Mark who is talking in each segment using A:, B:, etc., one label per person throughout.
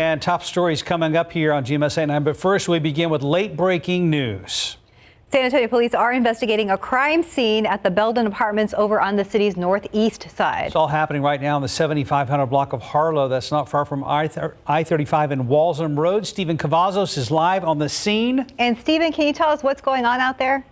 A: And top stories coming up here on GMSA 9. But first, we begin with late-breaking news.
B: San Antonio police are investigating a crime scene at the Belden Apartments over on the city's northeast side.
A: It's all happening right now in the 7500 block of Harlow. That's not far from I-35 and Walsham Road. Stephen Cavazos is live on the scene.
B: And Stephen, can you tell us what's going on out there?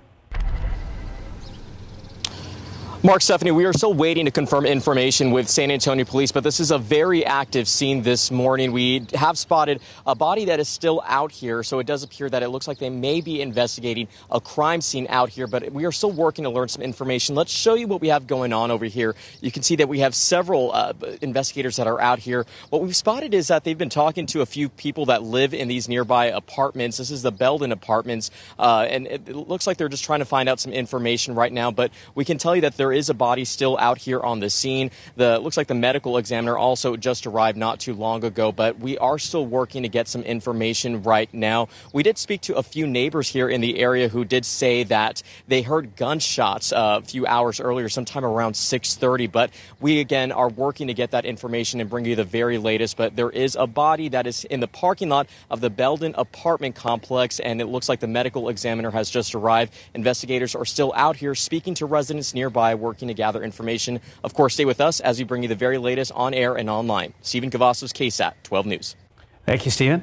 C: Mark, Stephanie, we are still waiting to confirm information with San Antonio police, but this is a very active scene this morning. We have spotted a body that is still out here, so it does appear that it looks like they may be investigating a crime scene out here, but we are still working to learn some information. Let's show you what we have going on over here. You can see that we have several investigators that are out here. What we've spotted is that they've been talking to a few people that live in these nearby apartments. This is the Belden Apartments, and it looks like they're just trying to find out some information right now, but we can tell you that there is a body still out here on the scene. Looks like the medical examiner also just arrived not too long ago, but we are still working to get some information right now. We did speak to a few neighbors here in the area who did say that they heard gunshots a few hours earlier, sometime around 6:30, but we again are working to get that information and bring you the very latest. But there is a body that is in the parking lot of the Belden apartment complex, and it looks like the medical examiner has just arrived. Investigators are still out here speaking to residents nearby, working to gather information. Of course, stay with us as we bring you the very latest on air and online. Stephen Cavazos, KSAT 12 News.
A: Thank you, Stephen.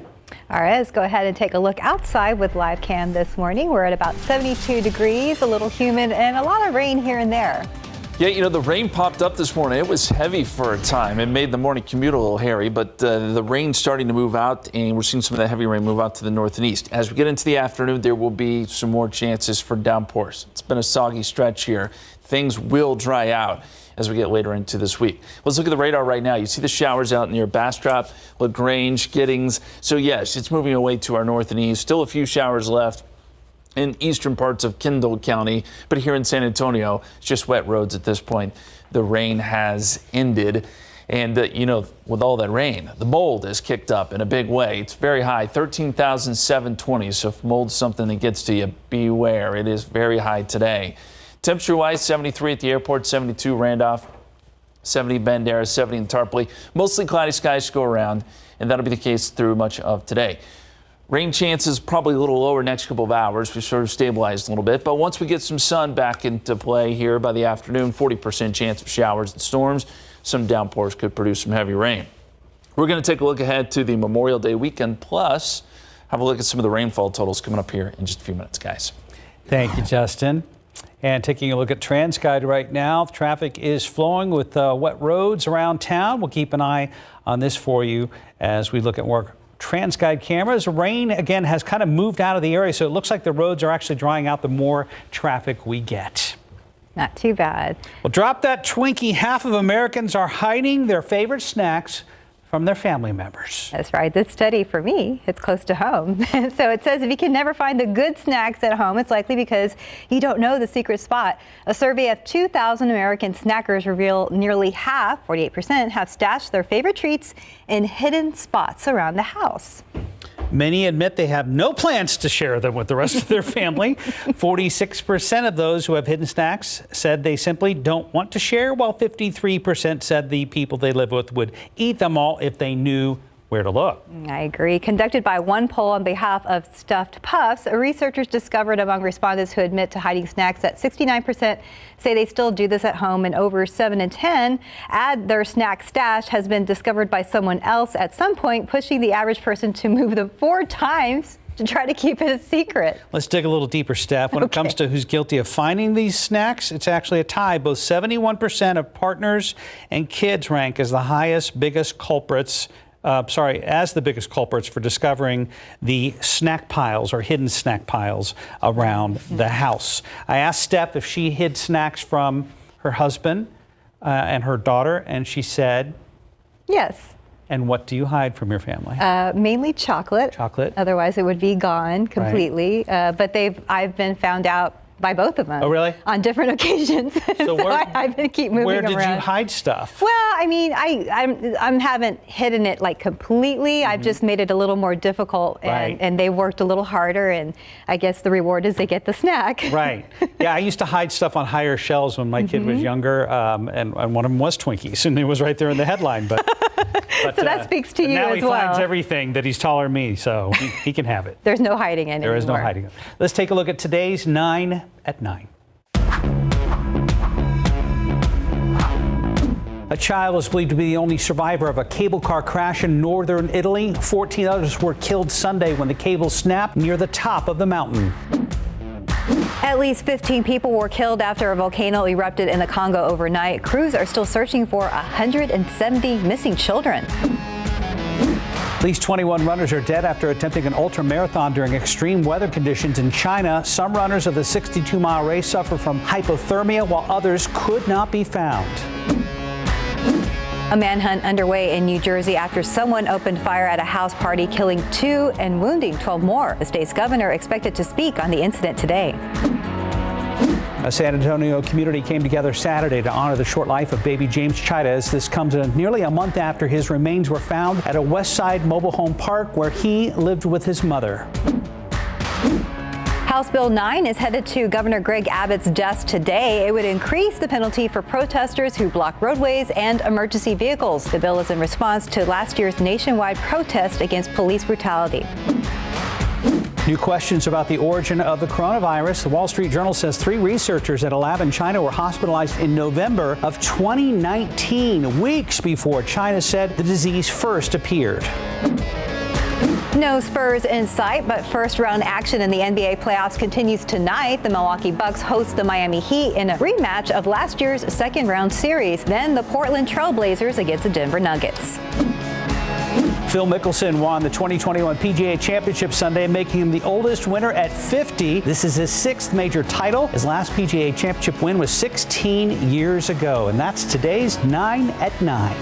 B: All right, let's go ahead and take a look outside with live cam this morning. We're at about 72 degrees, a little humid, and a lot of rain here and there.
D: Yeah, you know, the rain popped up this morning. It was heavy for a time. It made the morning commute a little hairy, but the rain's starting to move out, and we're seeing some of that heavy rain move out to the north and east. As we get into the afternoon, there will be some more chances for downpours. It's been a soggy stretch here. Things will dry out as we get later into this week. Let's look at the radar right now. You see the showers out near Bastrop, LaGrange, Giddings. So yes, it's moving away to our north and east. Still a few showers left in eastern parts of Kendall County, but here in San Antonio, it's just wet roads at this point. The rain has ended, and you know, with all that rain, the mold is kicked up in a big way. It's very high, 13,720. So if mold's something that gets to you, beware. It is very high today. Temperature-wise, 73 at the airport, 72 Randolph, 70 Bandera, 70 in Tarpley. Mostly cloudy skies to go around, and that'll be the case through much of today. Rain chances probably a little lower next couple of hours. We sort of stabilized a little bit, but once we get some sun back into play here by the afternoon, 40% chance of showers and storms. Some downpours could produce some heavy rain. We're going to take a look ahead to the Memorial Day weekend, plus have a look at some of the rainfall totals coming up here in just a few minutes, guys.
A: Thank you, Justin. And taking a look at TransGuide right now, traffic is flowing with wet roads around town. We'll keep an eye on this for you as we look at more TransGuide cameras. Rain, again, has kind of moved out of the area, so it looks like the roads are actually drying out the more traffic we get.
B: Not too bad. Well,
A: drop that Twinkie. Half of Americans are hiding their favorite snacks from their family members.
B: That's right. This study, for me, it's close to home. So it says if you can never find the good snacks at home, it's likely because you don't know the secret spot. A survey of 2,000 American snackers reveal nearly half, 48%, have stashed their favorite treats in hidden spots around the house.
A: Many admit they have no plans to share them with the rest of their family. 46% of those who have hidden snacks said they simply don't want to share, while 53% said the people they live with would eat them all if they knew where to look.
B: I agree. Conducted by one poll on behalf of Stuffed Puffs, researchers discovered among respondents who admit to hiding snacks that 69% say they still do this at home, and over 7 in 10 add their snack stash has been discovered by someone else at some point, pushing the average person to move them 4 times to try to keep it a secret.
A: Let's dig a little deeper, Steph. When it comes to who's guilty of finding these snacks, it's actually a tie. Both 71% of partners and kids rank as the biggest culprits for discovering the snack piles or hidden snack piles around the house. I asked Steph if she hid snacks from her husband and her daughter, and she said
B: yes.
A: And what do you hide from your family?
B: Mainly chocolate.
A: Chocolate.
B: Otherwise, it would be gone completely. Right. But I've been found out by both of them.
A: Oh, really?
B: On different occasions. So I've been keep moving
A: around. Where did
B: you
A: hide stuff?
B: Well, I mean, I haven't hidden it like completely. Mm-hmm. I've just made it a little more difficult, and they worked a little harder, and I guess the reward is they get the snack.
A: Right. Yeah, I used to hide stuff on higher shelves when my kid was younger, and one of them was Twinkies, and it was right there in the headline. But But,
B: So that speaks to you
A: now
B: as
A: he finds
B: well.
A: everything that he's taller than me, so he can have it.
B: There's no hiding it
A: There is no
B: anymore.
A: hiding it. Let's take a look at today's 9 at 9. A child is believed to be the only survivor of a cable car crash in northern Italy. 14 others were killed Sunday when the cable snapped near the top of the mountain.
B: At least 15 people were killed after a volcano erupted in the Congo overnight. Crews are still searching for 170 missing children.
A: At least 21 runners are dead after attempting an ultra marathon during extreme weather conditions in China. Some runners of the 62-mile race suffer from hypothermia, while others could not be found.
B: A manhunt underway in New Jersey after someone opened fire at a house party, killing 2 and wounding 12 more. The state's governor expected to speak on the incident today.
A: A San Antonio community came together Saturday to honor the short life of baby James Chida, as this comes in nearly a month after his remains were found at a West Side mobile home park where he lived with his mother.
B: House Bill 9 is headed to Governor Greg Abbott's desk today. It would increase the penalty for protesters who block roadways and emergency vehicles. The bill is in response to last year's nationwide protest against police brutality.
A: New questions about the origin of the coronavirus. The Wall Street Journal says 3 researchers at a lab in China were hospitalized in November of 2019, weeks before China said the disease first appeared.
B: No Spurs in sight, but first-round action in the NBA playoffs continues tonight. The Milwaukee Bucks host the Miami Heat in a rematch of last year's second-round series. Then the Portland Trail Blazers against the Denver Nuggets.
A: Phil Mickelson won the 2021 PGA Championship Sunday, making him the oldest winner at 50. This is his 6th major title. His last PGA Championship win was 16 years ago. And that's today's 9 at 9.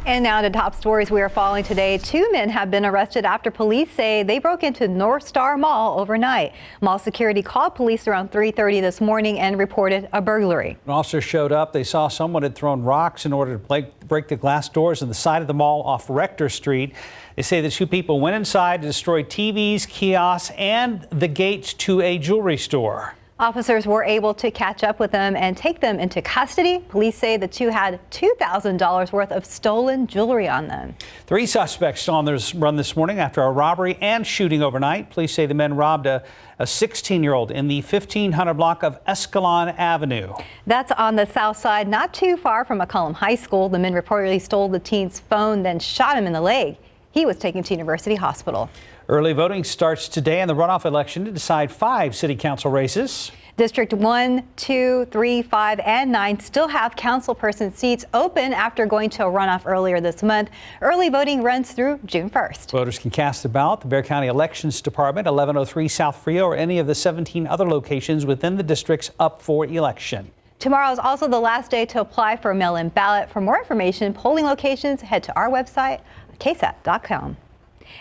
B: And now to top stories we are following today. 2 men have been arrested after police say they broke into North Star Mall overnight. Mall security called police around 3:30 this morning and reported a burglary.
A: When officers showed up, they saw someone had thrown rocks in order to break the glass doors on the side of the mall off Rector Street. They say the 2 people went inside to destroy TVs, kiosks, and the gates to a jewelry store.
B: Officers were able to catch up with them and take them into custody. Police say the 2 had $2,000 worth of stolen jewelry on them. 3
A: suspects on the run this morning after a robbery and shooting overnight. Police say the men robbed a 16-year-old in the 1500 block of Escalon Avenue.
B: That's on the south side, not too far from McCollum High School. The men reportedly stole the teen's phone, then shot him in the leg. He was taken to University Hospital.
A: Early voting starts today in the runoff election to decide 5 city council races.
B: District 1, 2, 3, 5, and 9 still have councilperson seats open after going to a runoff earlier this month. Early voting runs through June 1st.
A: Voters can cast a ballot at the Bexar County Elections Department, 1103 South Frio, or any of the 17 other locations within the districts up for election.
B: Tomorrow is also the last day to apply for a mail-in ballot. For more information, polling locations, head to our website, KSAT.com.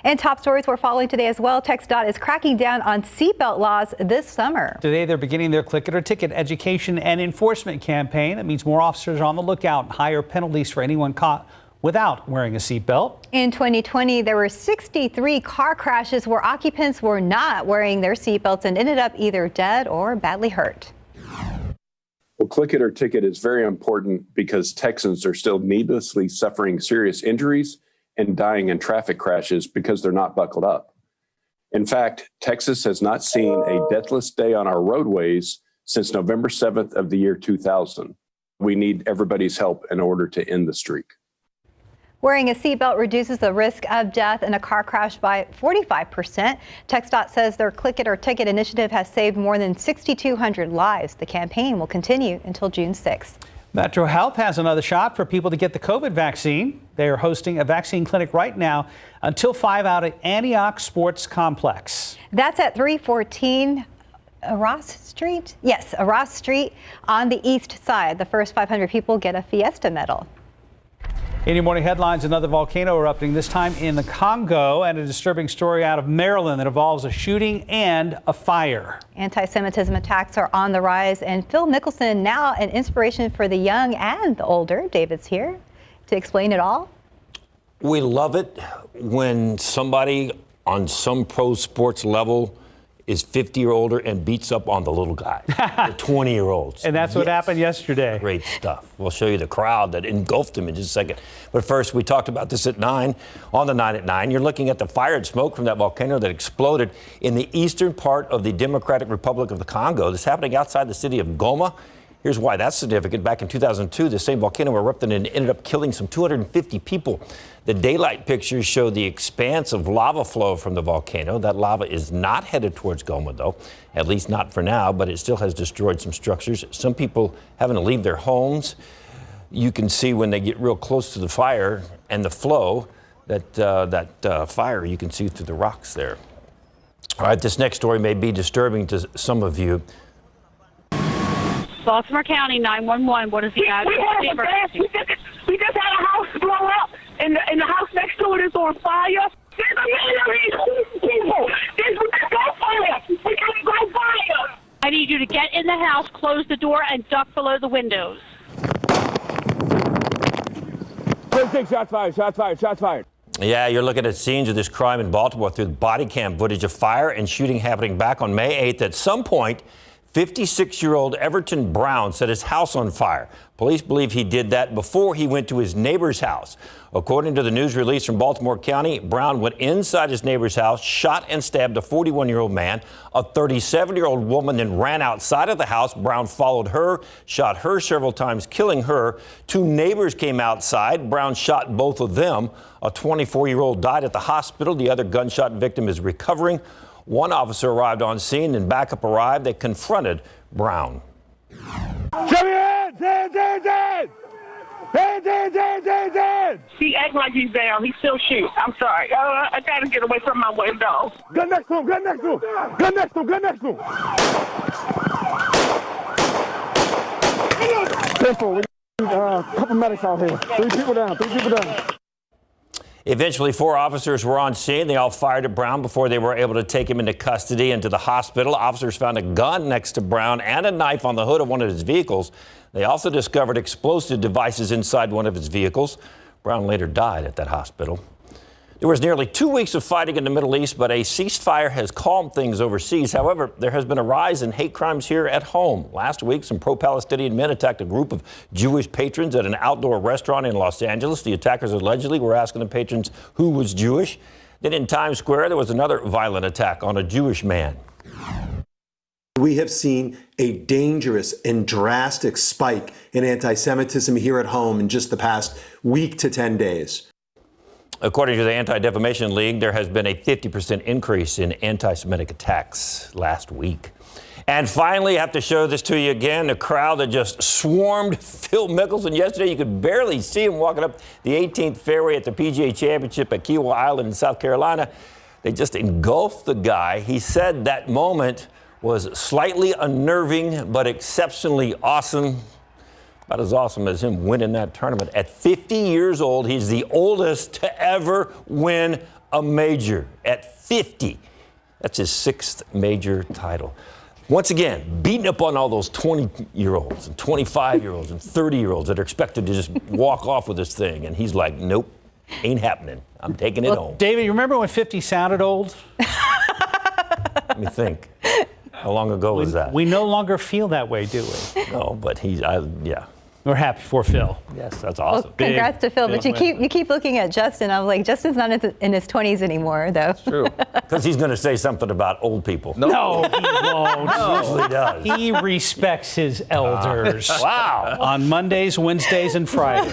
B: And top stories we're following today as well. TxDOT is cracking down on seatbelt laws this summer.
A: Today, they're beginning their Click It or Ticket education and enforcement campaign. That means more officers are on the lookout and higher penalties for anyone caught without wearing a seatbelt.
B: In 2020, there were 63 car crashes where occupants were not wearing their seatbelts and ended up either dead or badly hurt.
E: Well, Click It or Ticket is very important because Texans are still needlessly suffering serious injuries and dying in traffic crashes because they're not buckled up. In fact, Texas has not seen a deathless day on our roadways since November 7th of the year 2000. We need everybody's help in order to end the streak.
B: Wearing a seatbelt reduces the risk of death in a car crash by 45%. TxDOT says their Click It or Ticket initiative has saved more than 6,200 lives. The campaign will continue until June 6th.
A: Metro Health has another shot for people to get the COVID vaccine. They are hosting a vaccine clinic right now until 5 out at Antioch Sports Complex.
B: That's at 314 Ross Street? Yes, Ross Street on the east side. The first 500 people get a Fiesta medal.
A: In your morning headlines, another volcano erupting, this time in the Congo, and a disturbing story out of Maryland that involves a shooting and a fire.
B: Anti-Semitism attacks are on the rise, and Phil Mickelson, now an inspiration for the young and the older. David's here to explain it all.
F: We love it when somebody on some pro sports level is 50 or older and beats up on the little guy, the 20-year-olds.
A: And that's what happened yesterday.
F: Great stuff. We'll show you the crowd that engulfed him in just a second. But first, we talked about this at 9, on the 9 at 9. You're looking at the fire and smoke from that volcano that exploded in the eastern part of the Democratic Republic of the Congo. This is happening outside the city of Goma. Here's why that's significant. Back in 2002, the same volcano erupted and ended up killing some 250 people. The daylight pictures show the expanse of lava flow from the volcano. That lava is not headed towards Goma, though, at least not for now, but it still has destroyed some structures. Some people having to leave their homes. You can see when they get real close to the fire and the flow, that fire you can see through the rocks there. All right, this next story may be disturbing to some of you.
G: Baltimore County 911. What is the address?
H: We just had a house blow up, and the house next to it is on fire. There's a million people. There's no fire. We can't go fire.
G: I need you to get in the house, close the door, and duck below the windows.
H: Shots fired, shots fired, shots fired.
F: Yeah, you're looking at scenes of this crime in Baltimore through body cam footage of fire and shooting happening back on May 8th. At some point, 56-year-old Everton Brown set his house on fire. Police believe he did that before he went to his neighbor's house. According to the news release from Baltimore County, Brown went inside his neighbor's house, shot and stabbed a 41-year-old man. A 37-year-old woman then ran outside of the house. Brown followed her, shot her several times, killing her. 2 neighbors came outside. Brown shot both of them. A 24-year-old died at the hospital. The other gunshot victim is recovering. One officer arrived on scene and backup arrived. They confronted Brown.
H: Show me hands! Hands, hands, hands! Hands, hands, hands, hands, hands! He act like he's down. He still shoots. I'm sorry. I gotta get away from my window. Gun next to him, gun next to him! Gun next to him, gun next to him! Careful, we got a couple medics out here. 3 people down, 3 people down.
F: Eventually, 4 officers were on scene. They all fired at Brown before they were able to take him into custody and to the hospital. Officers found a gun next to Brown and a knife on the hood of one of his vehicles. They also discovered explosive devices inside one of his vehicles. Brown later died at that hospital. There was nearly 2 weeks of fighting in the Middle East, but a ceasefire has calmed things overseas. However, there has been a rise in hate crimes here at home. Last week, some pro-Palestinian men attacked a group of Jewish patrons at an outdoor restaurant in Los Angeles. The attackers allegedly were asking the patrons who was Jewish. Then in Times Square, there was another violent attack on a Jewish man.
I: We have seen a dangerous and drastic spike in anti-Semitism here at home in just the past week to 10 days.
F: According to the Anti-Defamation League, there has been a 50% increase in anti-Semitic attacks last week. And finally, I have to show this to you again, a crowd that just swarmed Phil Mickelson. Yesterday, you could barely see him walking up the 18th fairway at the PGA Championship at Kiawah Island in South Carolina. They just engulfed the guy. He said that moment was slightly unnerving, but exceptionally awesome. About as awesome as him winning that tournament. At 50 years old, he's the oldest to ever win a major. At 50. That's his 6th major title. Once again, beating up on all those 20-year-olds and 25-year-olds and 30-year-olds that are expected to just walk off with this thing. And he's like, nope, ain't happening. I'm taking it home.
A: David, you remember when 50 sounded old?
F: Let me think. How long ago was that?
A: We no longer feel that way, do we?
F: No, but yeah.
A: We're happy for Phil.
F: Yes, that's awesome.
B: Well, congrats to Phil, but you keep looking at Justin. I'm like, Justin's not in his 20s anymore, though.
F: True. Because he's going to say something about old people.
A: No, he won't.
F: He usually does.
A: He respects his elders.
F: Wow.
A: On Mondays, Wednesdays, and Fridays.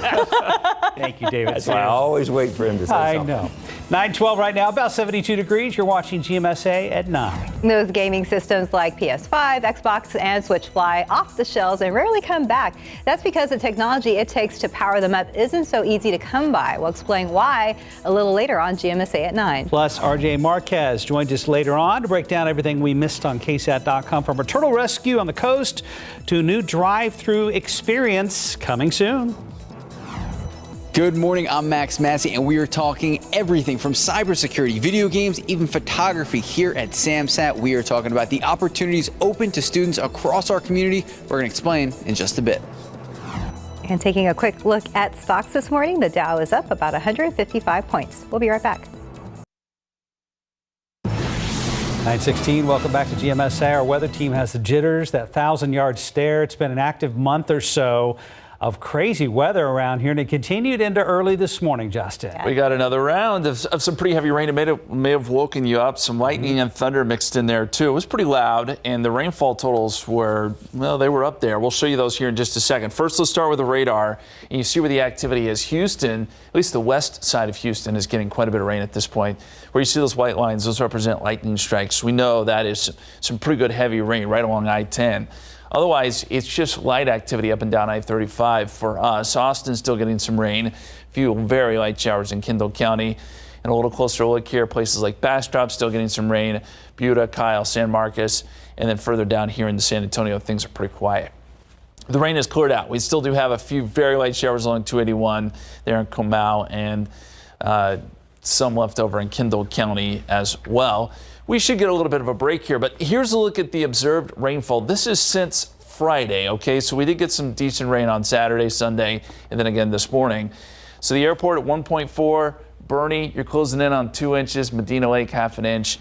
A: Thank you, David.
F: That's why I always wait for him to say something.
A: I know. 9:12 right now, about 72 degrees. You're watching GMSA at 9.
B: Those gaming systems like PS5, Xbox, and Switch fly off the shelves and rarely come back. That's because the technology it takes to power them up isn't so easy to come by. We'll explain why a little later on GMSA at 9.
A: Plus, RJ Marquez joins us later on to break down everything we missed on KSAT.com, from a turtle rescue on the coast to a new drive-through experience coming soon.
J: Good morning, I'm Max Massey, and we are talking everything from cybersecurity, video games, even photography here at SAMSAT. We are talking about the opportunities open to students across our community. We're going to explain in just a bit.
B: And taking a quick look at stocks this morning, the Dow is up about 155 points. We'll be right back.
A: 9:16, welcome back to GMSA. Our weather team has the jitters, that 1,000-yard stare. It's been an active month or so of crazy weather around here, and it continued into early this morning, Justin.
D: We got another round of some pretty heavy rain. It may have woken you up. Some lightning and thunder mixed in there, too. It was pretty loud, and the rainfall totals were, well, they were up there. We'll show you those here in just a second. First, let's start with the radar, and you see where the activity is. Houston, at least the west side of Houston, is getting quite a bit of rain at this point. Where you see those white lines, those represent lightning strikes. We know that is some pretty good heavy rain right along I-10. Otherwise, it's just light activity up and down I-35 for us. Austin's still getting some rain. A few very light showers in Kendall County. And a little closer to look here, places like Bastrop still getting some rain. Buda, Kyle, San Marcos. And then further down here in San Antonio, things are pretty quiet. The rain has cleared out. We still do have a few very light showers along 281 there in Comau, and some left over in Kendall County as well. We should get a little bit of a break here, but here's a look at the observed rainfall. This is since Friday, okay? So we did get some decent rain on Saturday, Sunday, and then again this morning. So the airport at 1.4, Bernie, you're closing in on 2 inches, Medina Lake, half an inch,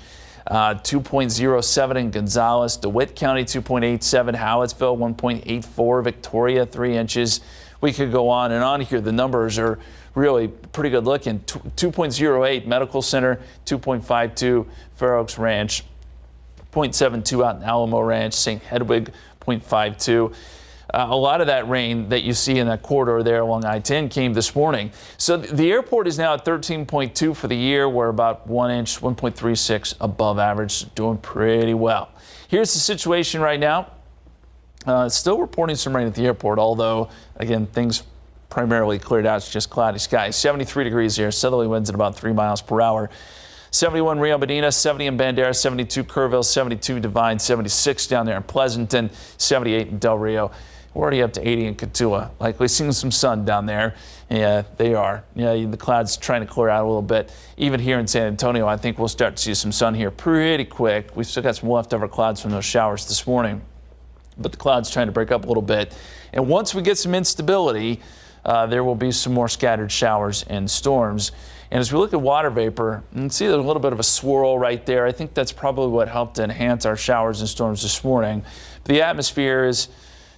D: 2.07 in Gonzales, DeWitt County, 2.87, Hallettsville, 1.84, Victoria, 3 inches. We could go on and on here. The numbers are really pretty good looking. 2.08 Medical Center, 2.52 Fair Oaks Ranch, 0.72 out in Alamo Ranch, St. Hedwig, 0.52. A lot of that rain that you see in that corridor there along I-10 came this morning. So the airport is now at 13.2 for the year. We're about 1 inch, 1.36 above average, doing pretty well. Here's the situation right now. Still reporting some rain at the airport, although, again, things primarily cleared out. It's just cloudy skies. 73 degrees here, southerly winds at about 3 miles per hour. 71 Rio Medina, 70 in Bandera, 72 Kerrville, 72 Divine, 76 down there in Pleasanton, 78 in Del Rio. We're already up to 80 in Cotulla. Likely seeing some sun down there. Yeah, they are. Yeah, the clouds trying to clear out a little bit. Even here in San Antonio, I think we'll start to see some sun here pretty quick. We've still got some leftover clouds from those showers this morning, but the clouds trying to break up a little bit. And once we get some instability, there will be some more scattered showers and storms. And as we look at water vapor, you can see there's a little bit of a swirl right there. I think that's probably what helped to enhance our showers and storms this morning. The atmosphere is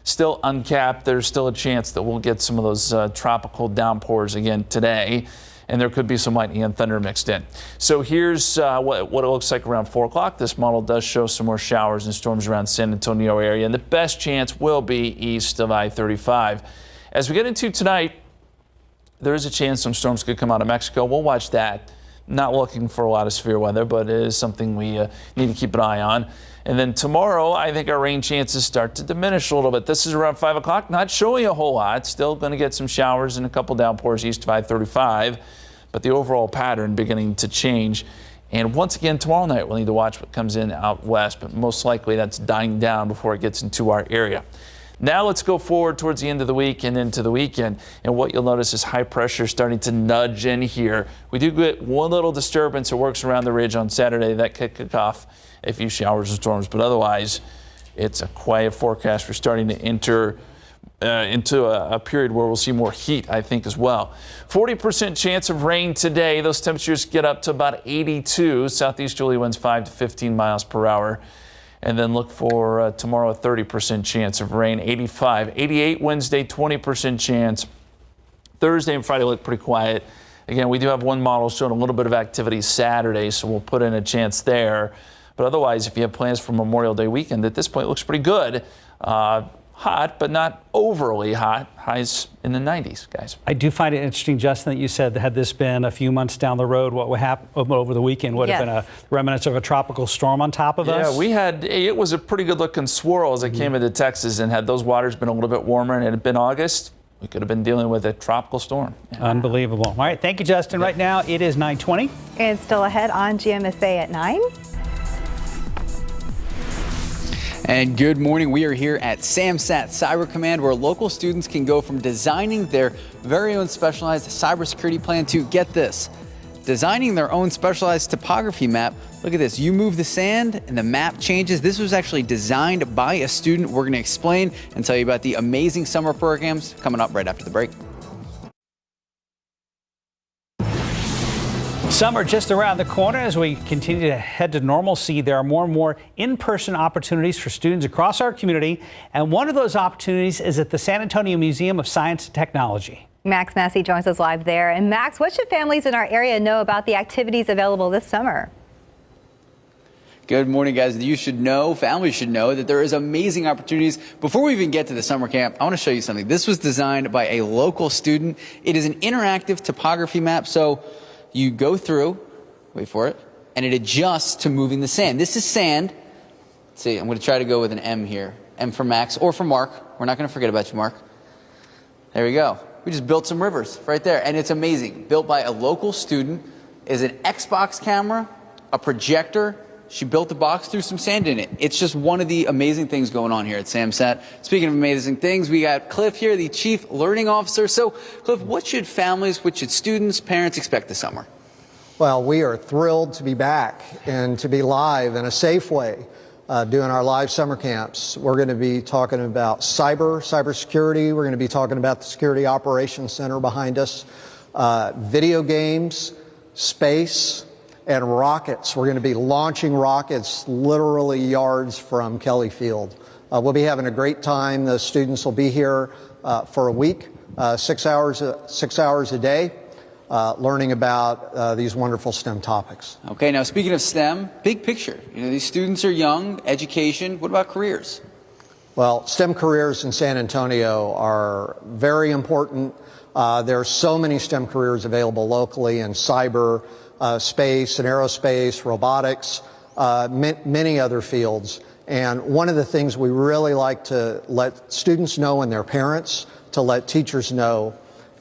D: still uncapped. There's still a chance that we'll get some of those tropical downpours again today. And there could be some lightning and thunder mixed in. So here's what it looks like around 4 o'clock. This model does show some more showers and storms around San Antonio area. And the best chance will be east of I-35. As we get into tonight, there is a chance some storms could come out of Mexico. We'll watch that. Not looking for a lot of severe weather, but it is something we need to keep an eye on. And then tomorrow, I think our rain chances start to diminish a little bit. This is around 5 o'clock, not showing a whole lot. Still going to get some showers and a couple downpours east of I-35, but the overall pattern beginning to change. And once again, tomorrow night, we'll need to watch what comes in out west, but most likely that's dying down before it gets into our area. Now let's go forward towards the end of the week and into the weekend. And what you'll notice is high pressure starting to nudge in here. We do get one little disturbance that works around the ridge on Saturday. That could kick off a few showers and storms, but otherwise it's a quiet forecast. We're starting to enter into a period where we'll see more heat, I think, as well. 40% chance of rain today. Those temperatures get up to about 82. Southeasterly winds 5 to 15 miles per hour. And then look for tomorrow a 30% chance of rain, 85. 88 Wednesday, 20% chance. Thursday and Friday look pretty quiet. Again, we do have one model showing a little bit of activity Saturday, so we'll put in a chance there. But otherwise, if you have plans for Memorial Day weekend, at this point it looks pretty good. Hot, but not overly hot. Highs in the 90s, guys.
A: I do find it interesting, Justin, that you said that had this been a few months down the road, what would happen over the weekend would have been a remnants of a tropical storm on top of us.
D: Yeah, it was a pretty good looking swirl as it came into Texas, and had those waters been a little bit warmer and it had been August, we could have been dealing with a tropical storm. Yeah.
A: Unbelievable. All right, thank you, Justin. Right now it is 9:20.
B: And still ahead on GMSA at 9.
J: And good morning. We are here at SAMSAT Cyber Command, where local students can go from designing their very own specialized cybersecurity plan to, get this, designing their own specialized topography map. Look at this. You move the sand and the map changes. This was actually designed by a student. We're going to explain and tell you about the amazing summer programs coming up right after the break.
A: Summer just around the corner. As we continue to head to normalcy, there are more and more in-person opportunities for students across our community. And one of those opportunities is at the San Antonio Museum of Science and Technology.
B: Max Massey joins us live there. And Max, what should families in our area know about the activities available this summer?
J: Good morning, guys. You should know, families should know that there is amazing opportunities. Before we even get to the summer camp, I want to show you something. This was designed by a local student. It is an interactive topography map. So you go through, wait for it, and it adjusts to moving the sand. This is sand. Let's see, I'm going to try to go with an M here. M for Max or for Mark. We're not going to forget about you, Mark. There we go. We just built some rivers right there, and it's amazing. Built by a local student. Is an Xbox camera, a projector. She built the box, threw some sand in it. It's just one of the amazing things going on here at SAMSAT. Speaking of amazing things, we got Cliff here, the Chief Learning Officer. So, Cliff, what should families, what should students, parents expect this summer?
K: Well, we are thrilled to be back and to be live in a safe way doing our live summer camps. We're going to be talking about cybersecurity. We're going to be talking about the Security Operations Center behind us, video games, space, and rockets. We're going to be launching rockets literally yards from Kelly Field. We'll be having a great time. The students will be here for a week, 6 hours a day, learning about these wonderful STEM topics.
J: Okay, now speaking of STEM, big picture. You know, these students are young, education. What about careers?
K: Well, STEM careers in San Antonio are very important. There are so many STEM careers available locally in cyber, space and aerospace, robotics, many other fields. And one of the things we really like to let students know and their parents, to let teachers know,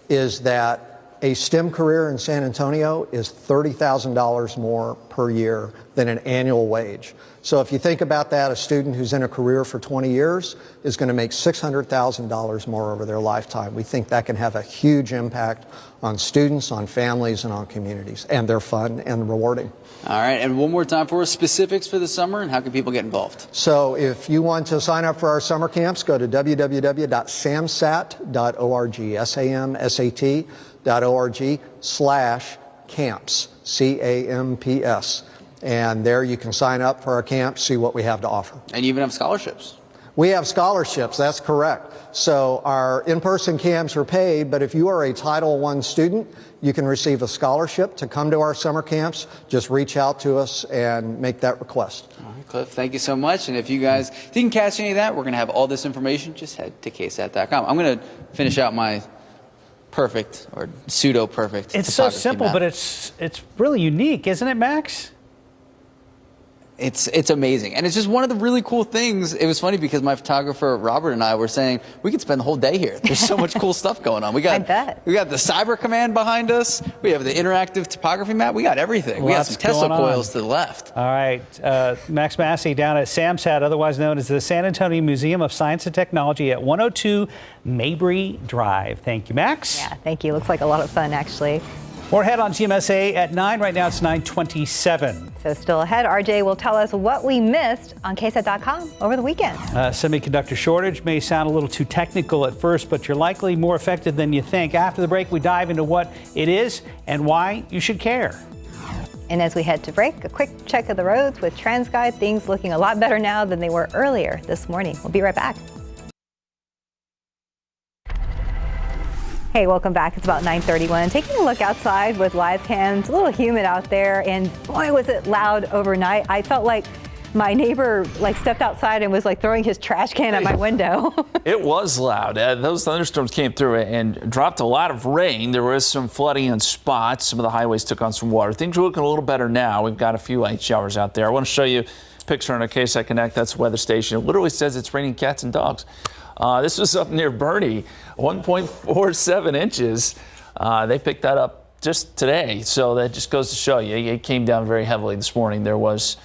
K: is that a STEM career in San Antonio is $30,000 more per year than an annual wage. So if you think about that, a student who's in a career for 20 years is going to make $600,000 more over their lifetime. We think that can have a huge impact on students, on families, and on communities, and they're fun and rewarding.
J: All right, and one more time for us, specifics for the summer, and how can people get involved?
K: So if you want to sign up for our summer camps, go to www.samsat.org, samsat.org/camps, CAMPS. And there you can sign up for our camp, see what we have to offer.
J: And you even have scholarships.
K: We have scholarships, that's correct. So our in-person camps are paid, but if you are a Title I student, you can receive a scholarship to come to our summer camps. Just reach out to us and make that request.
J: All right, Cliff, thank you so much. And if you didn't catch any of that, we're going to have all this information. Just head to KSAT.com. I'm going to finish out my perfect or pseudo-perfect.
A: It's so simple, but it's really unique, isn't it, Max?
J: It's amazing. And it's just one of the really cool things. It was funny because my photographer, Robert, and I were saying we could spend the whole day here. There's so much cool stuff going on. We got the Cyber Command behind us. We have the interactive topography map. We got everything. We got some Tesla coils to the left.
A: All right. Max Massey down at SAMSAT, otherwise known as the San Antonio Museum of Science and Technology at 102 Mabry Drive. Thank you, Max.
B: Yeah, thank you. Looks like a lot of fun, actually.
A: More ahead on GMSA at 9. Right now it's 9:27.
B: So still ahead, RJ will tell us what we missed on KSAT.com over the weekend.
A: Semiconductor shortage may sound a little too technical at first, but you're likely more affected than you think. After the break, we dive into what it is and why you should care.
B: And as we head to break, a quick check of the roads with TransGuide. Things looking a lot better now than they were earlier this morning. We'll be right back. Hey, welcome back. It's about 9:31. Taking a look outside with live cams. A little humid out there, and boy, was it loud overnight. I felt like my neighbor stepped outside and was throwing his trash can at my window.
D: It was loud. Those thunderstorms came through and dropped a lot of rain. There was some flooding in spots. Some of the highways took on some water. Things are looking a little better now. We've got a few light showers out there. I want to show you a picture on our KSAT Connect. That's the weather station. It literally says it's raining cats and dogs. This was up near Bernie, 1.47 inches. They picked that up just today, so that just goes to show you. It came down very heavily this morning. There was,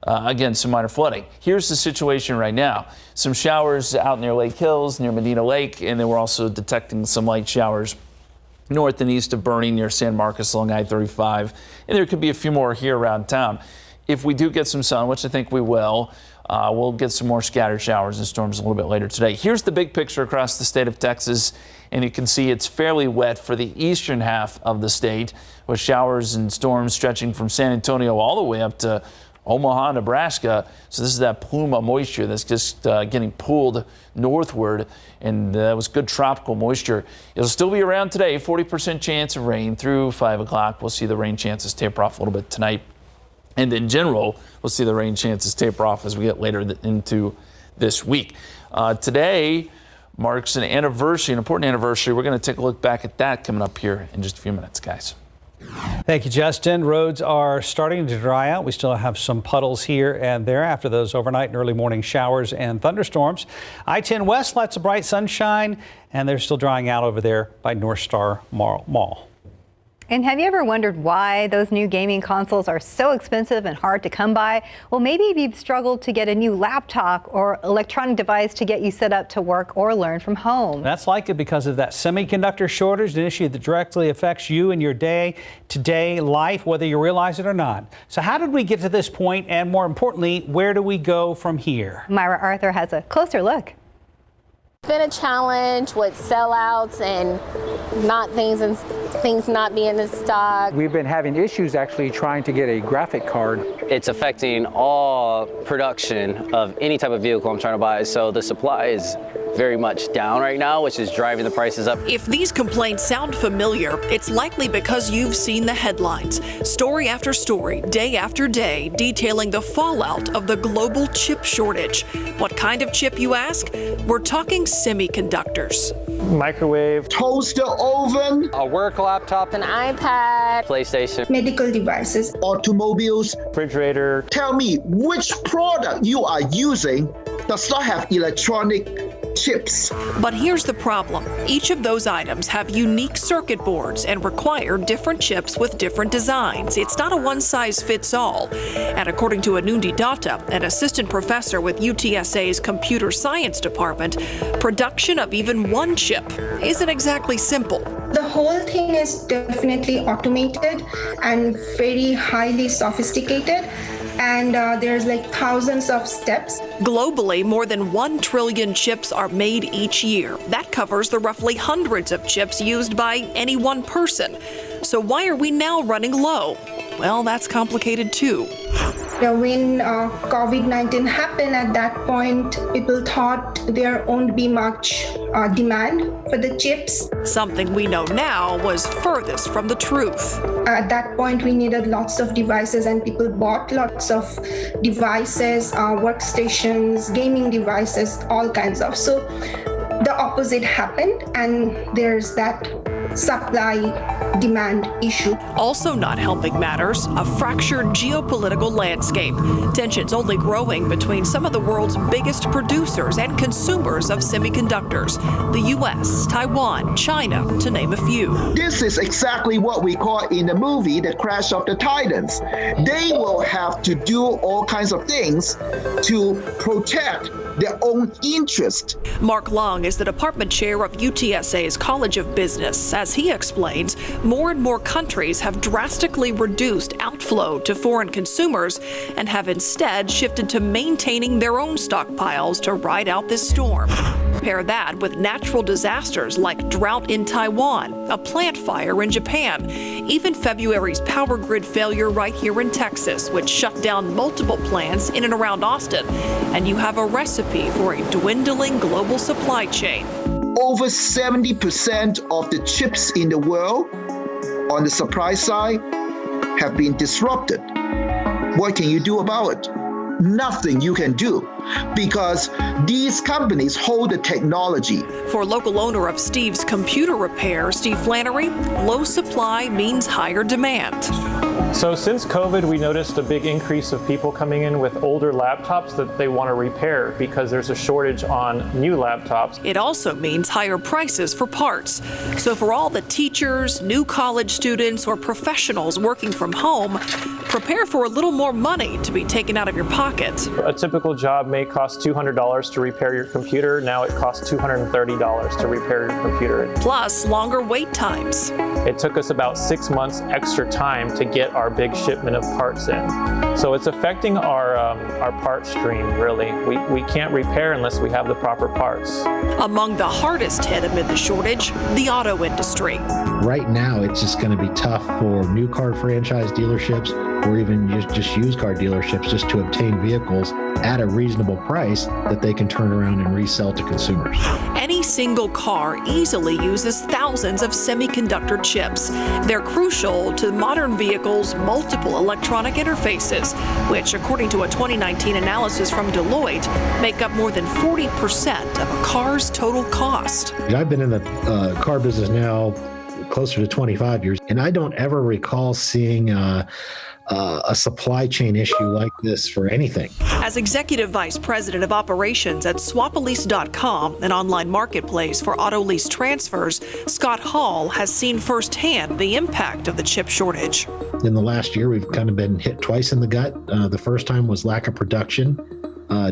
D: again, some minor flooding. Here's the situation right now. Some showers out near Lake Hills, near Medina Lake, and then we're also detecting some light showers north and east of Bernie near San Marcos along I-35. And there could be a few more here around town. If we do get some sun, which I think we will, We'll get some more scattered showers and storms a little bit later today. Here's the big picture across the state of Texas, and you can see it's fairly wet for the eastern half of the state, with showers and storms stretching from San Antonio all the way up to Omaha, Nebraska. So this is that plume of moisture that's just getting pulled northward, and that was good tropical moisture. It'll still be around today, 40% chance of rain through 5 o'clock. We'll see the rain chances taper off a little bit tonight. And in general, we'll see the rain chances taper off as we get later into this week. Today marks an anniversary, an important anniversary. We're going to take a look back at that coming up here in just a few minutes, guys.
A: Thank you, Justin. Roads are starting to dry out. We still have some puddles here and there after those overnight and early morning showers and thunderstorms. I-10 West, lots of bright sunshine, and they're still drying out over there by North Star Mall.
B: And have you ever wondered why those new gaming consoles are so expensive and hard to come by? Well, maybe you've struggled to get a new laptop or electronic device to get you set up to work or learn from home.
A: That's likely because of that semiconductor shortage, an issue that directly affects you and your day-to-day life, whether you realize it or not. So how did we get to this point, and more importantly, where do we go from here?
B: Myra Arthur has a closer look.
L: It's been a challenge with sellouts and things not being in stock.
M: We've been having issues actually trying to get a graphic card.
N: It's affecting all production of any type of vehicle I'm trying to buy, so the supply is very much down right now, which is driving the prices up.
O: If these complaints sound familiar, it's likely because you've seen the headlines. Story after story, day after day, detailing the fallout of the global chip shortage. What kind of chip, you ask? We're talking semiconductors.
P: Microwave, toaster oven,
N: a work laptop,
L: an iPad,
N: PlayStation,
Q: medical devices,
P: automobiles,
M: refrigerator.
P: Tell me which product you are using does not have electronic chips.
O: But here's the problem. Each of those items have unique circuit boards and require different chips with different designs. It's not a one-size-fits-all. And according to Anundi Datta, an assistant professor with UTSA's computer science department, production of even one chip isn't exactly simple.
Q: The whole thing is definitely automated and very highly sophisticated. And there's like thousands of steps.
O: Globally, more than 1 trillion chips are made each year. That covers the roughly hundreds of chips used by any one person. So why are we now running low? Well, that's complicated too.
Q: When COVID-19 happened, at that point, people thought there won't be much demand for the chips.
O: Something we know now was furthest from the truth.
Q: At that point, we needed lots of devices, and people bought lots of devices, workstations, gaming devices, all kinds of. So the opposite happened, and there's that supply-demand issue.
O: Also not helping matters, a fractured geopolitical landscape. Tensions only growing between some of the world's biggest producers and consumers of semiconductors. The U.S., Taiwan, China, to name a few.
P: This is exactly what we call in the movie The Crash of the Titans. They will have to do all kinds of things to protect their own interest.
O: Mark Long is the department chair of UTSA's College of Business. As he explains, more and more countries have drastically reduced outflow to foreign consumers and have instead shifted to maintaining their own stockpiles to ride out this storm. Pair that with natural disasters like drought in Taiwan, a plant fire in Japan, even February's power grid failure right here in Texas, which shut down multiple plants in and around Austin, and you have a recipe for a dwindling global supply chain.
P: Over 70% of the chips in the world on the supply side have been disrupted. What can you do about it? Nothing you can do, because these companies hold the technology.
O: For local owner of Steve's Computer Repair, Steve Flannery, low supply means higher demand.
R: So since COVID, we noticed a big increase of people coming in with older laptops that they want to repair because there's a shortage on new laptops.
O: It also means higher prices for parts. So for all the teachers, new college students, or professionals working from home, prepare for a little more money to be taken out of your pocket.
R: A typical job may cost $200 to repair your computer. Now it costs $230 to repair your computer.
O: Plus longer wait times.
R: It took us about 6 months extra time to get get our big shipment of parts in. So it's affecting our parts stream, really. We can't repair unless we have the proper parts.
O: Among the hardest hit amid the shortage, the auto industry.
S: Right now, it's just going to be tough for new car franchise dealerships or even just used car dealerships just to obtain vehicles at a reasonable price that they can turn around and resell to consumers.
O: Any single car easily uses thousands of semiconductor chips. They're crucial to modern vehicles' multiple electronic interfaces, which, according to a 2019 analysis from Deloitte, make up more than 40% of a car's total cost.
S: I've been in the car business now closer to 25 years, and I don't ever recall seeing a supply chain issue like this for anything.
O: As Executive Vice President of Operations at swapalease.com, an online marketplace for auto lease transfers, Scott Hall has seen firsthand the impact of the chip shortage.
S: In the last year, we've kind of been hit twice in the gut. The first time was lack of production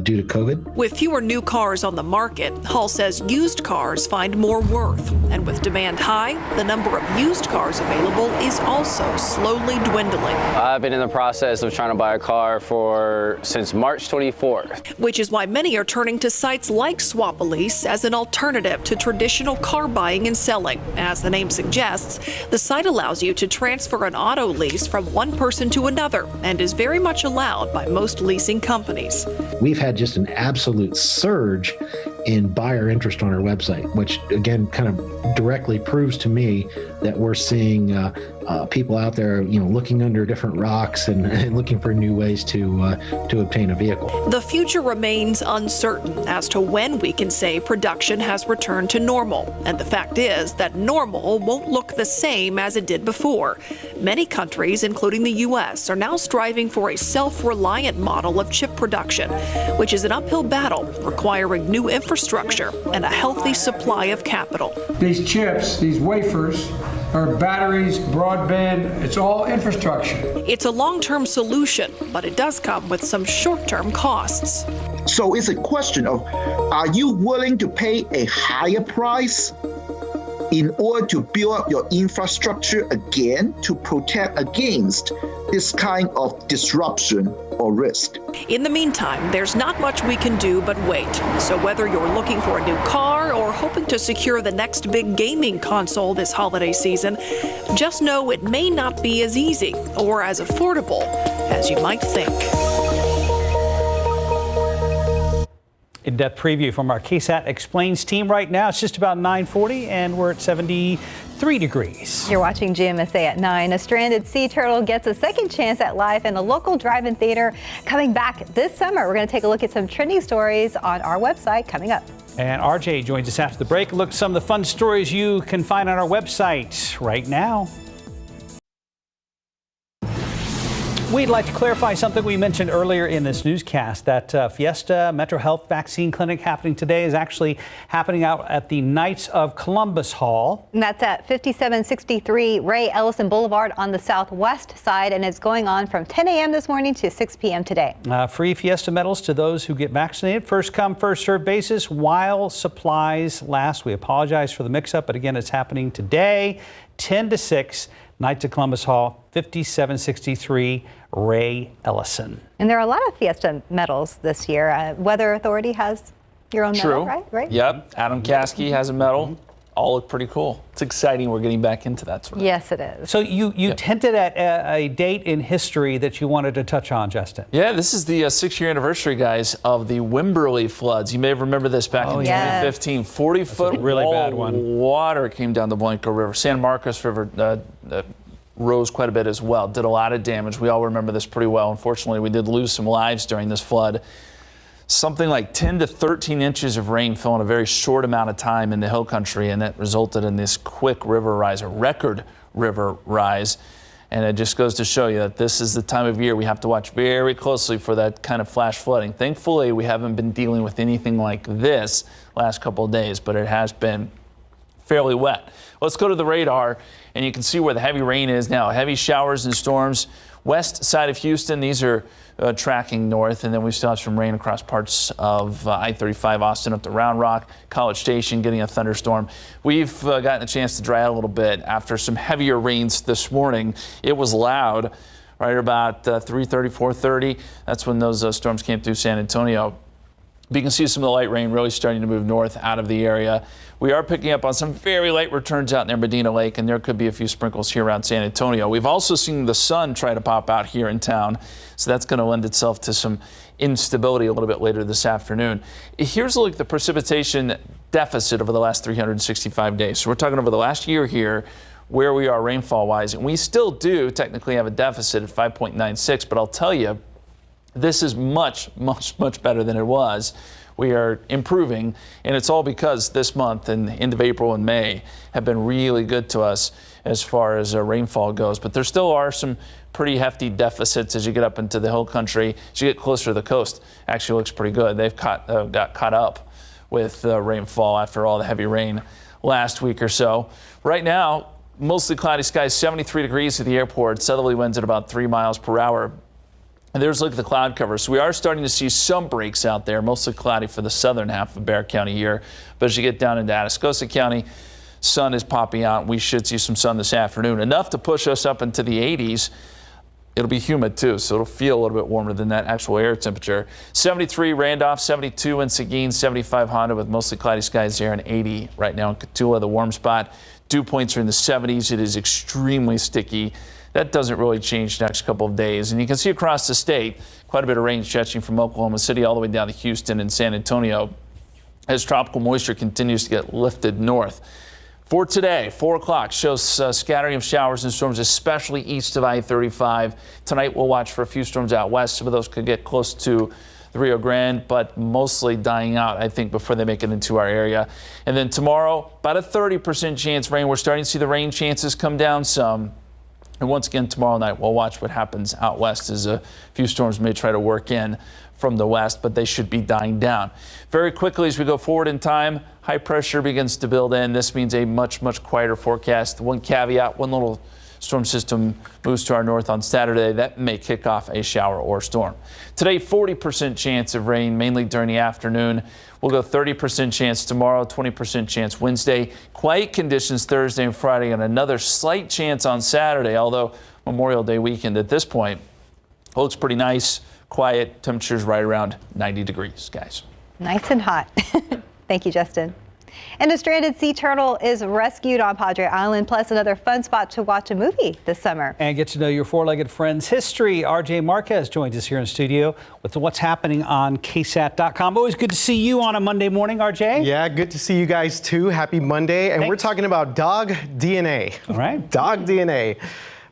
S: due to COVID.
O: With fewer new cars on the market, Hall says used cars find more worth. And with demand high, the number of used cars available is also slowly dwindling.
N: I've been in the process of trying to buy a car since March 24th.
O: Which is why many are turning to sites like Swapalease as an alternative to traditional car buying and selling. As the name suggests, the site allows you to transfer an auto lease from one person to another and is very much allowed by most leasing companies.
S: We've had just an absolute surge in buyer interest on our website, which again kind of directly proves to me that we're seeing people out there, looking under different rocks and looking for new ways to obtain a vehicle.
O: The future remains uncertain as to when we can say production has returned to normal. And the fact is that normal won't look the same as it did before. Many countries, including the U.S., are now striving for a self-reliant model of chip production, which is an uphill battle requiring new infrastructure and a healthy supply of capital.
T: These chips, these wafers, are batteries, broadband, it's all infrastructure.
O: It's a long-term solution, but it does come with some short-term costs.
P: So it's a question of, are you willing to pay a higher price in order to build up your infrastructure again to protect against this kind of disruption or risk?
O: In the meantime, there's not much we can do but wait. So whether you're looking for a new car or hoping to secure the next big gaming console this holiday season, just know it may not be as easy or as affordable as you might think.
A: In-depth preview from our KSAT Explains team right now. It's just about 9:40 and we're at 73 degrees.
B: You're watching GMSA at 9. A stranded sea turtle gets a second chance at life in a local drive-in theater coming back this summer. We're going to take a look at some trending stories on our website coming up.
A: And RJ joins us after the break. Look at some of the fun stories you can find on our website right now. We'd like to clarify something we mentioned earlier in this newscast, that Fiesta Metro Health Vaccine Clinic happening today is actually happening out at the Knights of Columbus Hall.
B: And that's at 5763 Ray Ellison Boulevard on the southwest side, and it's going on from 10 a.m. this morning to 6 p.m. today.
A: Free Fiesta medals to those who get vaccinated. First come, first served basis while supplies last. We apologize for the mix-up, but again, it's happening today, 10 to 6. Knights of Columbus Hall, 5763 Ray Ellison.
B: And there are a lot of Fiesta medals this year. Weather Authority has your own medal, right?
D: Yep. Adam Caskey has a medal. All look pretty cool. It's exciting we're getting back into that sort of.
B: Yes, it is.
A: So you hinted at a date in history that you wanted to touch on, Justin.
D: Yeah, this is the 6-year anniversary, guys, of the Wimberley floods. You may remember this back in 2015. 40-foot
A: really
D: wall
A: bad one.
D: Water came down the Blanco River. San Marcos River rose quite a bit as well. Did a lot of damage. We all remember this pretty well. Unfortunately, we did lose some lives during this flood. Something like 10 to 13 inches of rain fell in a very short amount of time in the hill country, and that resulted in this quick river rise, a record river rise. And it just goes to show you that this is the time of year we have to watch very closely for that kind of flash flooding. Thankfully, we haven't been dealing with anything like this last couple of days, but it has been fairly wet. Let's go to the radar, and you can see where the heavy rain is now. Heavy showers and storms west side of Houston. These are tracking north, and then we still have some rain across parts of I-35 Austin up to Round Rock, College Station, getting a thunderstorm. We've gotten a chance to dry out a little bit after some heavier rains this morning. It was loud right about 3:30, 4:30. That's when those storms came through San Antonio. But you can see some of the light rain really starting to move north out of the area. We are picking up on some very light returns out near Medina Lake, and there could be a few sprinkles here around San Antonio. We've also seen the sun try to pop out here in town, so that's going to lend itself to some instability a little bit later this afternoon. Here's a look at the precipitation deficit over the last 365 days. So we're talking over the last year here, where we are rainfall-wise, and we still do technically have a deficit at 5.96, but I'll tell you, this is much, much, much better than it was. We are improving, and it's all because this month and the end of April and May have been really good to us as far as rainfall goes. But there still are some pretty hefty deficits as you get up into the hill country. As you get closer to the coast, actually looks pretty good. They've got caught up with rainfall after all the heavy rain last week or so. Right now, mostly cloudy skies, 73 degrees at the airport, southerly winds at about 3 miles per hour. And there's a look at the cloud cover. So we are starting to see some breaks out there, mostly cloudy for the southern half of Bexar County here. But as you get down into Atascosa County, sun is popping out. We should see some sun this afternoon, enough to push us up into the 80s. It'll be humid too, so it'll feel a little bit warmer than that actual air temperature. 73 Randolph, 72 in Seguin, 75 Honda with mostly cloudy skies there, and 80 right now in Cotulla, the warm spot. Dew points are in the 70s. It is extremely sticky. That doesn't really change the next couple of days. And you can see across the state quite a bit of rain stretching from Oklahoma City all the way down to Houston and San Antonio as tropical moisture continues to get lifted north. For today, 4 o'clock shows scattering of showers and storms, especially east of I-35. Tonight we'll watch for a few storms out west. Some of those could get close to the Rio Grande, but mostly dying out, I think, before they make it into our area. And then tomorrow, about a 30% chance rain. We're starting to see the rain chances come down some. And once again, tomorrow night, we'll watch what happens out west as a few storms may try to work in from the west, but they should be dying down. Very quickly as we go forward in time, high pressure begins to build in. This means a much, much quieter forecast. One caveat, one little storm system moves to our north on Saturday. That may kick off a shower or storm. Today, 40% chance of rain, mainly during the afternoon. We'll go 30% chance tomorrow, 20% chance Wednesday. Quiet conditions Thursday and Friday, and another slight chance on Saturday, although Memorial Day weekend at this point looks pretty nice. Quiet, temperatures right around 90 degrees, guys.
B: Nice and hot. Thank you, Justin. And a stranded sea turtle is rescued on Padre Island, plus another fun spot to watch a movie this summer.
A: And get to know your four-legged friend's history. RJ Marquez joins us here in studio with what's happening on KSAT.com. Always good to see you on a Monday morning, RJ.
U: Yeah, good to see you guys too. Happy Monday. And we're talking about dog DNA.
A: All right.
U: Dog DNA.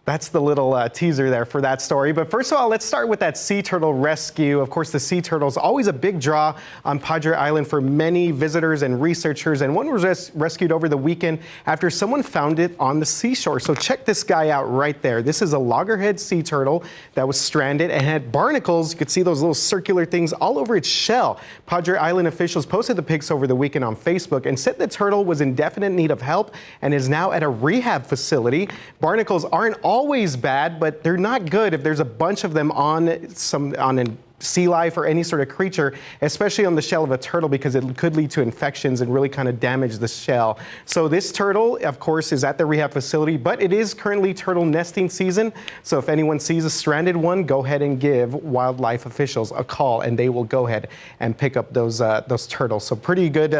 U: That's the little teaser there for that story. But first of all, let's start with that sea turtle rescue. Of course, the sea turtle is always a big draw on Padre Island for many visitors and researchers. And one was rescued over the weekend after someone found it on the seashore. So check this guy out right there. This is a loggerhead sea turtle that was stranded and had barnacles. You could see those little circular things all over its shell. Padre Island officials posted the pics over the weekend on Facebook and said the turtle was in definite need of help and is now at a rehab facility. Barnacles aren't always bad, but they're not good if there's a bunch of them on a sea life or any sort of creature, especially on the shell of a turtle, because it could lead to infections and really kind of damage the shell. So this turtle, of course, is at the rehab facility, but it is currently turtle nesting season. So if anyone sees a stranded one, go ahead and give wildlife officials a call, and they will go ahead and pick up those turtles. So pretty good.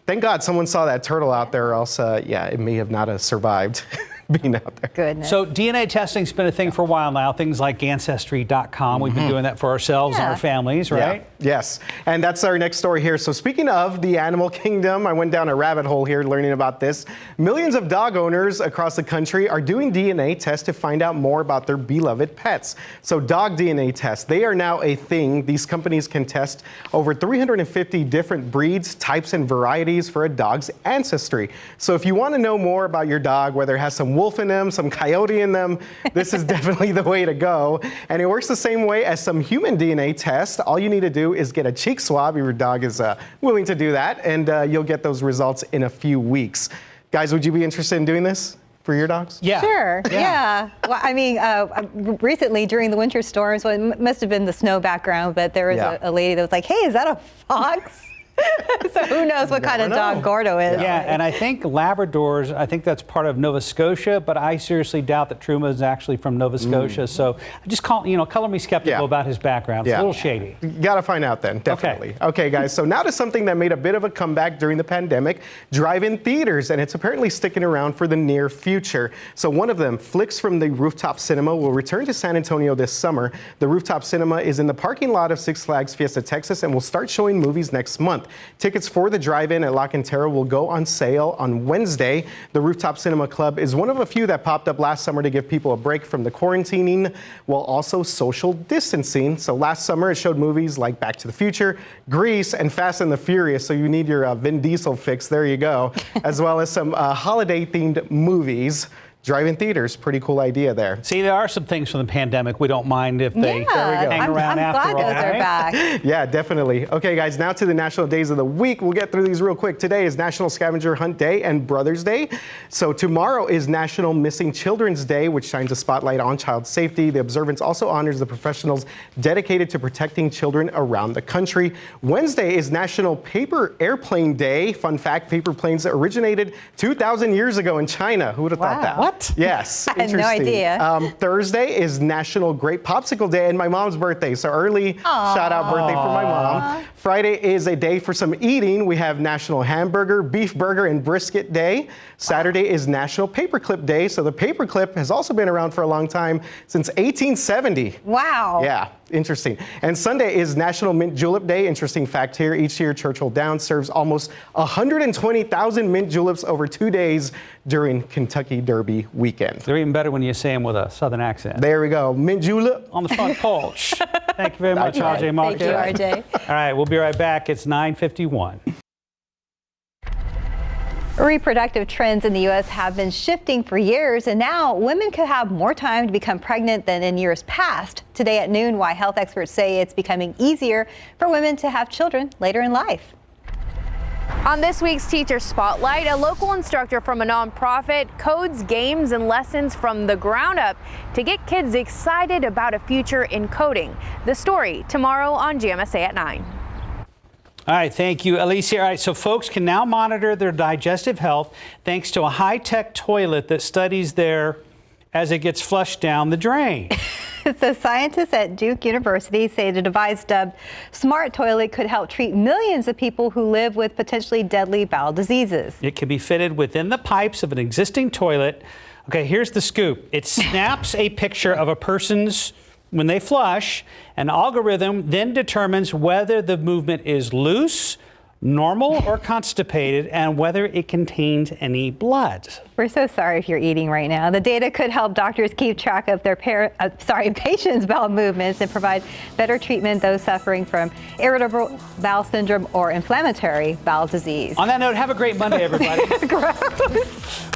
U: Thank God someone saw that turtle out there, or else, it may have not survived. Being out there.
B: Goodness.
A: So DNA testing's been a thing for a while now, things like Ancestry.com. We've been doing that for ourselves and our families, right?
U: Yeah. Yes, and that's our next story here. So speaking of the animal kingdom, I went down a rabbit hole here learning about this. Millions of dog owners across the country are doing DNA tests to find out more about their beloved pets. So dog DNA tests, they are now a thing. These companies can test over 350 different breeds, types, and varieties for a dog's ancestry. So if you want to know more about your dog, whether it has some wolf in them, some coyote in them, this is definitely the way to go. And it works the same way as some human DNA tests. All you need to do is get a cheek swab if your dog is willing to do that, and you'll get those results in a few weeks. Guys, would you be interested in doing this for your dogs?
A: Yeah.
B: Sure. Yeah. Well, I mean, recently during the winter storms, well, it must have been the snow background, but there was a lady that was like, "Hey, is that a fox?" So who knows what kind of dog Gordo is.
A: Yeah, and I think Labradors, I think that's part of Nova Scotia, but I seriously doubt that Truma is actually from Nova Scotia. So just color me skeptical about his background. It's a little shady.
U: You got to find out then, definitely. Okay, guys, so now to something that made a bit of a comeback during the pandemic, drive-in theaters, and it's apparently sticking around for the near future. So one of them, flicks from the Rooftop Cinema, will return to San Antonio this summer. The Rooftop Cinema is in the parking lot of Six Flags Fiesta, Texas, and will start showing movies next month. Tickets for the drive-in at La Cantera will go on sale on Wednesday. The Rooftop Cinema Club is one of a few that popped up last summer to give people a break from the quarantining while also social distancing. So last summer it showed movies like Back to the Future, Grease, and Fast and the Furious. So you need your Vin Diesel fix. There you go. As well as some holiday-themed movies. Drive-in theaters, pretty cool idea there.
A: See, there are some things from the pandemic we don't mind if they hang around after all.
B: I'm glad those are back.
U: Yeah, definitely. Okay, guys, now to the national days of the week. We'll get through these real quick. Today is National Scavenger Hunt Day and Brothers Day. So tomorrow is National Missing Children's Day, which shines a spotlight on child safety. The observance also honors the professionals dedicated to protecting children around the country. Wednesday is National Paper Airplane Day. Fun fact, paper planes originated 2,000 years ago in China. Who would have thought that?
A: What?
U: Yes.
B: I had no idea.
U: Thursday is National Grape Popsicle Day and my mom's birthday. So early shout out birthday for my mom. Friday is a day for some eating. We have National Hamburger, Beef Burger, and Brisket Day. Saturday is National Paperclip Day. So the paperclip has also been around for a long time, since 1870.
B: Wow.
U: Yeah. Interesting. And Sunday is National Mint Julep Day. Interesting fact here. Each year, Churchill Downs serves almost 120,000 mint juleps over 2 days during Kentucky Derby weekend.
A: They're even better when you say them with a southern accent.
U: There we go. Mint julep.
A: On the front porch. Thank you very much, RJ Marquez.
B: Thank you, RJ.
A: All right, we'll be right back. It's 9:51.
B: Reproductive trends in the U.S. have been shifting for years, and now women could have more time to become pregnant than in years past. Today at noon, why health experts say it's becoming easier for women to have children later in life.
C: On this week's Teacher Spotlight, a local instructor from a nonprofit codes games and lessons from the ground up to get kids excited about a future in coding. The story tomorrow on GMSA at 9.
A: All right, thank you, Alicia. All right, so folks can now monitor their digestive health thanks to a high-tech toilet that studies their as it gets flushed down the drain.
B: So scientists at Duke University say the device dubbed Smart Toilet could help treat millions of people who live with potentially deadly bowel diseases.
A: It can be fitted within the pipes of an existing toilet. Okay, here's the scoop. It snaps a picture of a person's when they flush. An algorithm then determines whether the movement is loose, normal, or constipated, and whether it contains any blood.
B: We're so sorry if you're eating right now. The data could help doctors keep track of their patients' bowel movements and provide better treatment those suffering from irritable bowel syndrome or inflammatory bowel disease.
A: On that note, have a great Monday, everybody.
B: Gross.